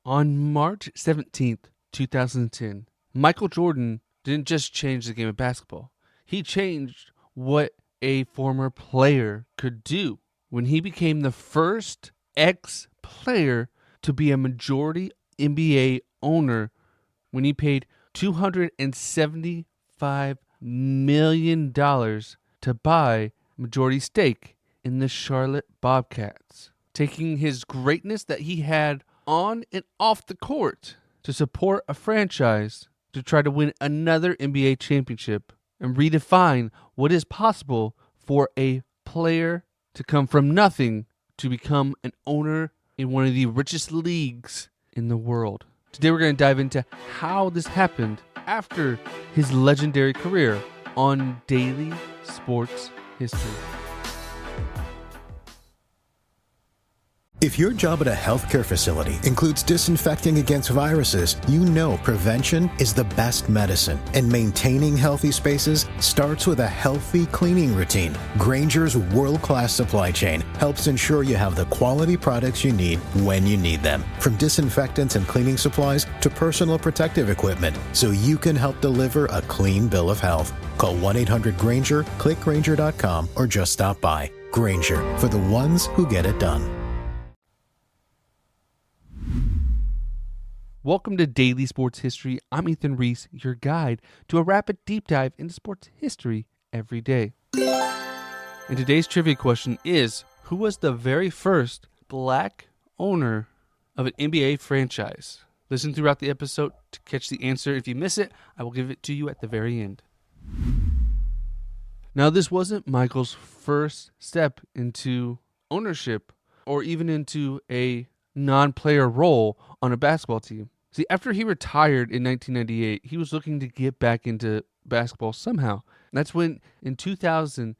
On March 17th, 2010, Michael Jordan didn't just change the game of basketball. He changed what a former player could do when he became the first ex-player to be a majority NBA owner when he paid $275 million to buy majority stake in the Charlotte Bobcats, taking his greatness that he had on and off the court to support a franchise to try to win another NBA championship and redefine what is possible for a player to come from nothing to become an owner in one of the richest leagues in the world. Today we're going to dive into how this happened after his legendary career on Daily Sports History. If your job at a healthcare facility includes disinfecting against viruses, you know prevention is the best medicine. And maintaining healthy spaces starts with a healthy cleaning routine. Grainger's world-class supply chain helps ensure you have the quality products you need when you need them. From disinfectants and cleaning supplies to personal protective equipment, so you can help deliver a clean bill of health. Call 1-800-GRAINGER, click Grainger.com, or just stop by. Grainger, for the ones who get it done. Welcome to Daily Sports History. I'm Ethan Reese, your guide to a rapid deep dive into sports history every day. And today's trivia question is, who was the very first black owner of an NBA franchise? Listen throughout the episode to catch the answer. If you miss it, I will give it to you at the very end. Now, this wasn't Michael's first step into ownership or even into a non-player role on a basketball team. See, after he retired in 1998, he was looking to get back into basketball somehow. That's when on September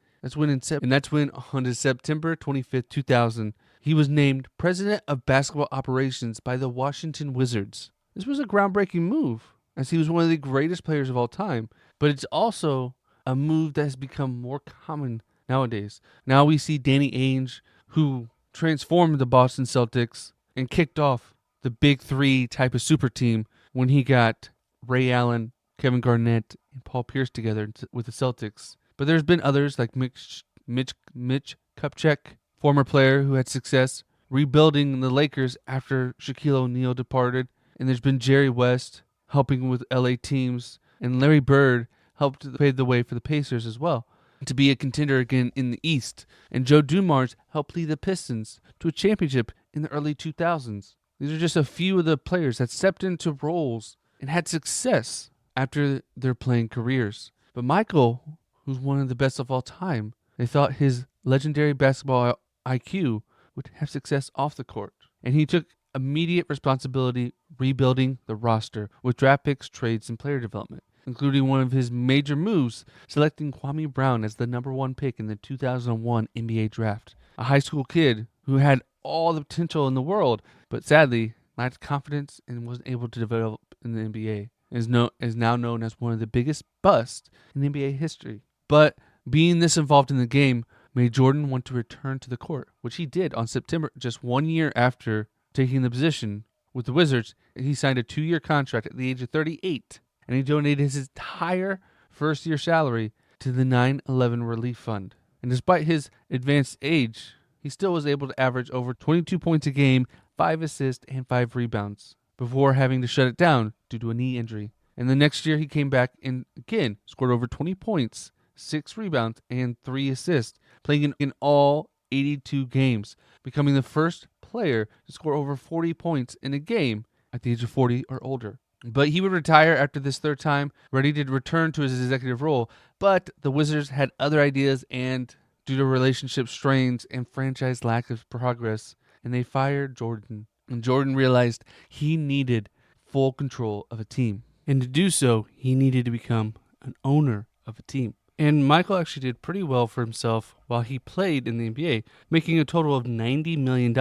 25th, 2000, he was named president of basketball operations by the Washington Wizards. This was a groundbreaking move, as he was one of the greatest players of all time, but it's also a move that has become more common nowadays. Now we see Danny Ainge, who transformed the Boston Celtics and kicked off the big three type of super team when he got Ray Allen, Kevin Garnett, and Paul Pierce together with the Celtics. But there's been others like Mitch Kupchak, former player who had success rebuilding the Lakers after Shaquille O'Neal departed. And there's been Jerry West helping with LA teams. And Larry Bird helped pave the way for the Pacers as well to be a contender again in the East. And Joe Dumars helped lead the Pistons to a championship in the early 2000s. These are just a few of the players that stepped into roles and had success after their playing careers. But Michael, who's one of the best of all time, they thought his legendary basketball IQ would have success off the court. And he took immediate responsibility rebuilding the roster with draft picks, trades, and player development, including one of his major moves, selecting Kwame Brown as the number one pick in the 2001 NBA draft. A high school kid who had all the potential in the world, but sadly lacked confidence and wasn't able to develop in the NBA. Is now known as one of the biggest busts in NBA history. But being this involved in the game made Jordan want to return to the court, which he did on September, just 1 year after taking the position with the Wizards. He signed a 2-year contract at the age of 38, and he donated his entire first-year salary to the 9/11 Relief Fund. And despite his advanced age, he still was able to average over 22 points a game, 5 assists, and 5 rebounds before having to shut it down due to a knee injury. And the next year he came back and again scored over 20 points, 6 rebounds, and 3 assists, playing in all 82 games, becoming the first player to score over 40 points in a game at the age of 40 or older. But he would retire after this third time, ready to return to his executive role. But the Wizards had other ideas, and due to relationship strains and franchise lack of progress, and they fired Jordan. And Jordan realized he needed full control of a team. And to do so, he needed to become an owner of a team. And Michael actually did pretty well for himself while he played in the NBA, making a total of $90 million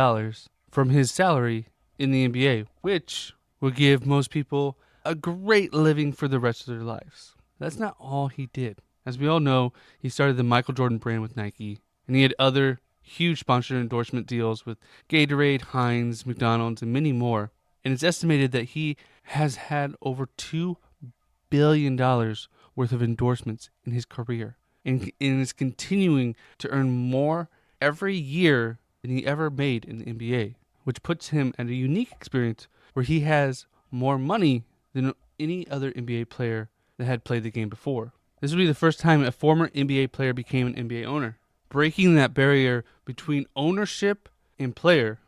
from his salary in the NBA, which would give most people a great living for the rest of their lives. That's not all he did. As we all know, he started the Michael Jordan brand with Nike, and he had other huge sponsor endorsement deals with Gatorade, Heinz, McDonald's, and many more. And it's estimated that he has had over $2 billion worth of endorsements in his career, and is continuing to earn more every year than he ever made in the NBA, which puts him at a unique experience where he has more money than any other NBA player that had played the game before. This would be the first time a former NBA player became an NBA owner, breaking that barrier between ownership and player,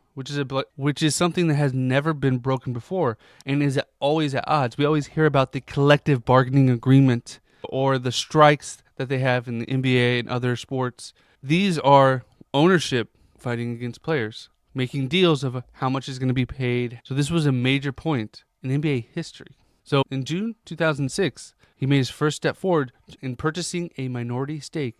which is something that has never been broken before and is always at odds. We always hear about the collective bargaining agreement or the strikes that they have in the NBA and other sports. These are ownership fighting against players, making deals of how much is going to be paid. So this was a major point in NBA history. So in June 2006, he made his first step forward in purchasing a minority stake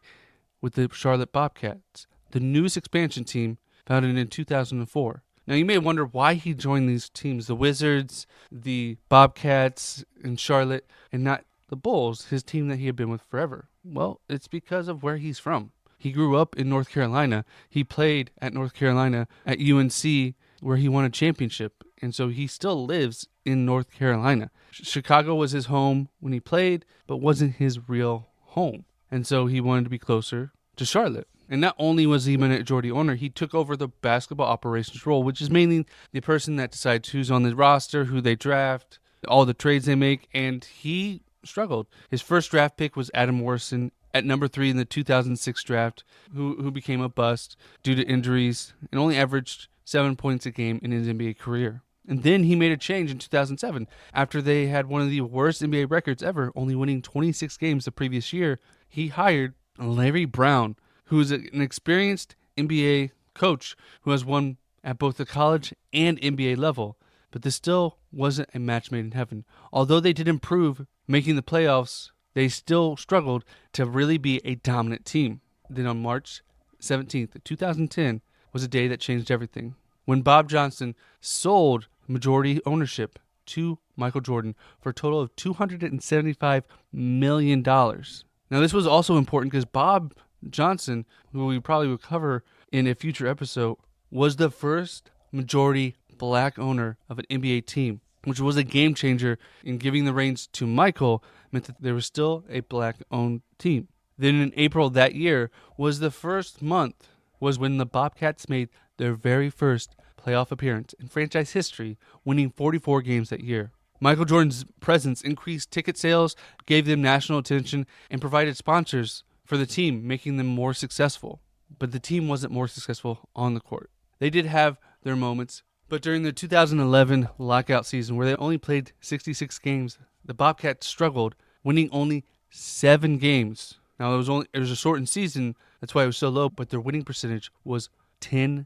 with the Charlotte Bobcats, the newest expansion team founded in 2004. Now, you may wonder why he joined these teams, the Wizards, the Bobcats, and Charlotte, and not the Bulls, his team that he had been with forever. Well, it's because of where he's from. He grew up in North Carolina. He played at North Carolina at UNC, where he won a championship, and so he still lives in North Carolina. Chicago was his home when he played, but wasn't his real home, and so he wanted to be closer to Charlotte. And not only was he a majority owner, he took over the basketball operations role, which is mainly the person that decides who's on the roster, who they draft, all the trades they make, and he struggled. His first draft pick was Adam Morrison at number 3 in the 2006 draft, who became a bust due to injuries and only averaged 7 points a game in his NBA career. And then he made a change in 2007 after they had one of the worst NBA records ever, only winning 26 games the previous year. He hired Larry Brown, who is an experienced NBA coach who has won at both the college and NBA level. But this still wasn't a match made in heaven. Although they did improve, making the playoffs, they still struggled to really be a dominant team. Then on March 17th, 2010, was a day that changed everything, when Bob Johnson sold majority ownership to Michael Jordan for a total of $275 million. Now, this was also important because Bob Johnson, who we probably will cover in a future episode, was the first majority black owner of an NBA team, which was a game changer in giving the reins to Michael, meant that there was still a black-owned team. Then in April that year was the first month, was when the Bobcats made their very first playoff appearance in franchise history, winning 44 games that year. Michael Jordan's presence increased ticket sales, gave them national attention, and provided sponsors for the team, making them more successful. But the team wasn't more successful on the court. They did have their moments, but during the 2011 lockout season, where they only played 66 games, the Bobcats struggled, winning only 7 games. Now, it was a shortened season, that's why it was so low, but their winning percentage was 10%.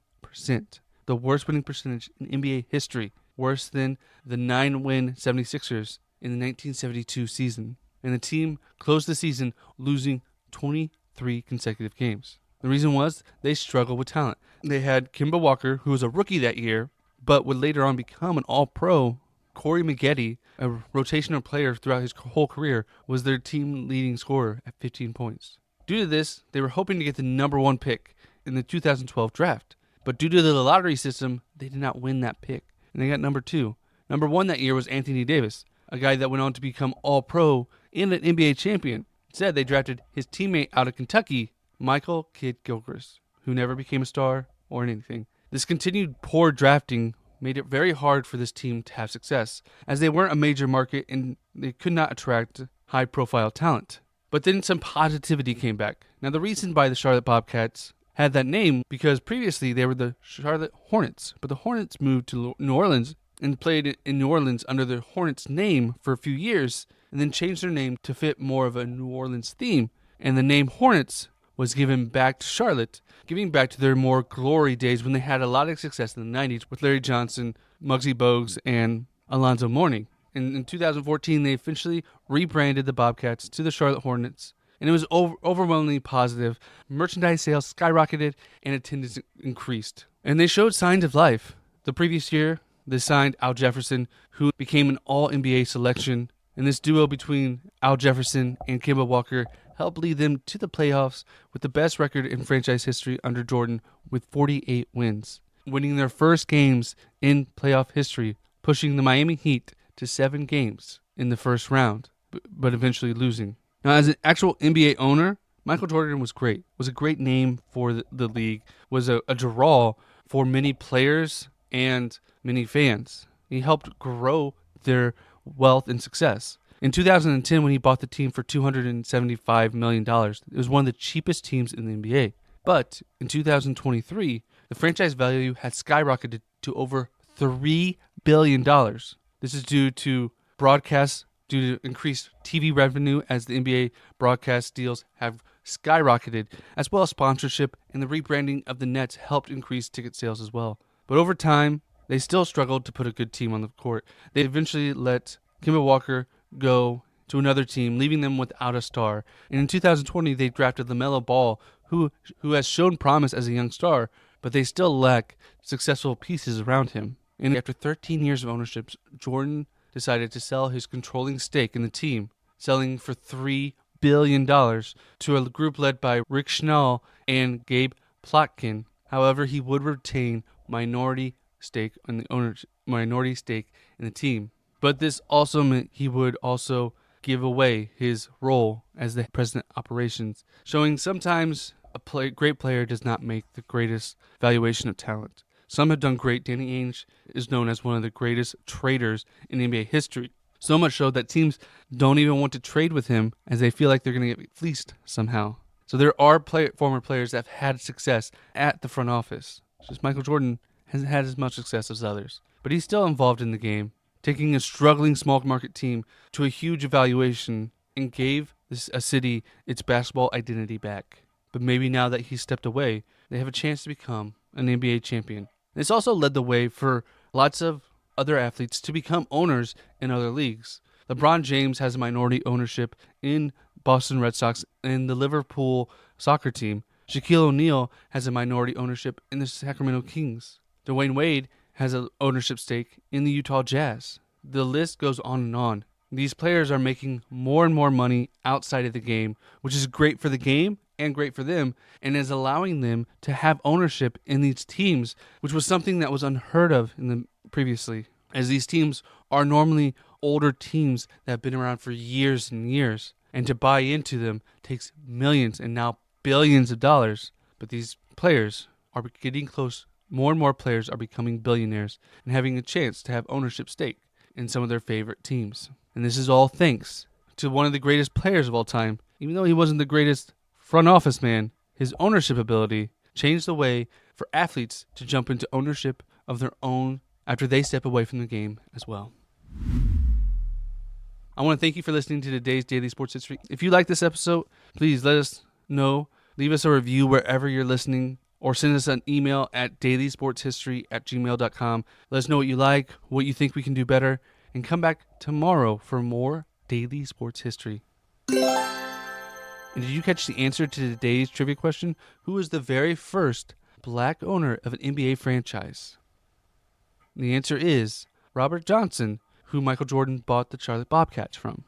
The worst winning percentage in NBA history, worse than the 9-win 76ers in the 1972 season. And the team closed the season losing 23 consecutive games. The reason was they struggled with talent. They had Kemba Walker, who was a rookie that year, but would later on become an all-pro. Corey Maggette, a rotational player throughout his whole career, was their team leading scorer at 15 points. Due to this, they were hoping to get the number 1 pick in the 2012 draft. But due to the lottery system, they did not win that pick, and they got number 2. Number 1 that year was Anthony Davis, a guy that went on to become all-pro and an NBA champion. Instead, they drafted his teammate out of Kentucky, Michael Kidd Gilchrist, who never became a star or anything. This continued poor drafting made it very hard for this team to have success, as they weren't a major market and they could not attract high-profile talent. But then some positivity came back. Now, the reason why the Charlotte Bobcats had that name, because previously they were the Charlotte Hornets, but the Hornets moved to New Orleans and played in New Orleans under the Hornets name for a few years, and then changed their name to fit more of a New Orleans theme. And the name Hornets was given back to Charlotte, giving back to their more glory days when they had a lot of success in the 90s with Larry Johnson, Muggsy Bogues, and Alonzo Mourning. And in 2014, they officially rebranded the Bobcats to the Charlotte Hornets, and it was overwhelmingly positive. Merchandise sales skyrocketed, and attendance increased. And they showed signs of life. The previous year, they signed Al Jefferson, who became an All-NBA selection. And this duo between Al Jefferson and Kemba Walker helped lead them to the playoffs with the best record in franchise history under Jordan with 48 wins, winning their first games in playoff history pushing the Miami Heat to 7 games in the first round, but eventually losing. Now, as an actual NBA owner, Michael Jordan was great, was a great name for the league, was a draw for many players and many fans. He helped grow their wealth and success. In 2010, when he bought the team for $275 million, it was one of the cheapest teams in the NBA. But in 2023, the franchise value had skyrocketed to over $3 billion. This is due to broadcasts, due to increased TV revenue as the NBA broadcast deals have skyrocketed, as well as sponsorship, and the rebranding of the Nets helped increase ticket sales as well. But over time, they still struggled to put a good team on the court. They eventually let Kemba Walker go to another team, leaving them without a star. And in 2020, they drafted LaMelo Ball, who has shown promise as a young star, but they still lack successful pieces around him. And after 13 years of ownership, Jordan decided to sell his controlling stake in the team, selling for $3 billion to a group led by Rick Schnall and Gabe Plotkin. However, he would retain minority stake in the team. But this also meant he would also give away his role as the president of operations, showing sometimes a great player does not make the greatest valuation of talent. Some have done great. Danny Ainge is known as one of the greatest traders in NBA history. So much so that teams don't even want to trade with him as they feel like they're going to get fleeced somehow. So there are former players that have had success at the front office. Just Michael Jordan hasn't had as much success as others. But he's still involved in the game, taking a struggling small market team to a huge evaluation and gave a city its basketball identity back. But maybe now that he's stepped away, they have a chance to become an NBA champion. This also led the way for lots of other athletes to become owners in other leagues. LeBron James has a minority ownership in Boston Red Sox and the Liverpool soccer team. Shaquille O'Neal has a minority ownership in the Sacramento Kings. Dwayne Wade has an ownership stake in the Utah Jazz. The list goes on and on. These players are making more and more money outside of the game, which is great for the game and great for them, and is allowing them to have ownership in these teams, which was something that was unheard of previously, as these teams are normally older teams that have been around for years and years, and to buy into them takes millions and now billions of dollars. But these players are getting close. More and more players are becoming billionaires and having a chance to have ownership stake in some of their favorite teams. And this is all thanks to one of the greatest players of all time. Even though he wasn't the greatest front office man, his ownership ability changed the way for athletes to jump into ownership of their own after they step away from the game as well. I want to thank you for listening to today's Daily Sports History. If you like this episode, please let us know. Leave us a review wherever you're listening, or send us an email at dailysportshistory@gmail.com. Let us know what you like, what you think we can do better, and come back tomorrow for more Daily Sports History. And did you catch the answer to today's trivia question? Who was the very first black owner of an NBA franchise? The answer is Robert Johnson, who Michael Jordan bought the Charlotte Bobcats from.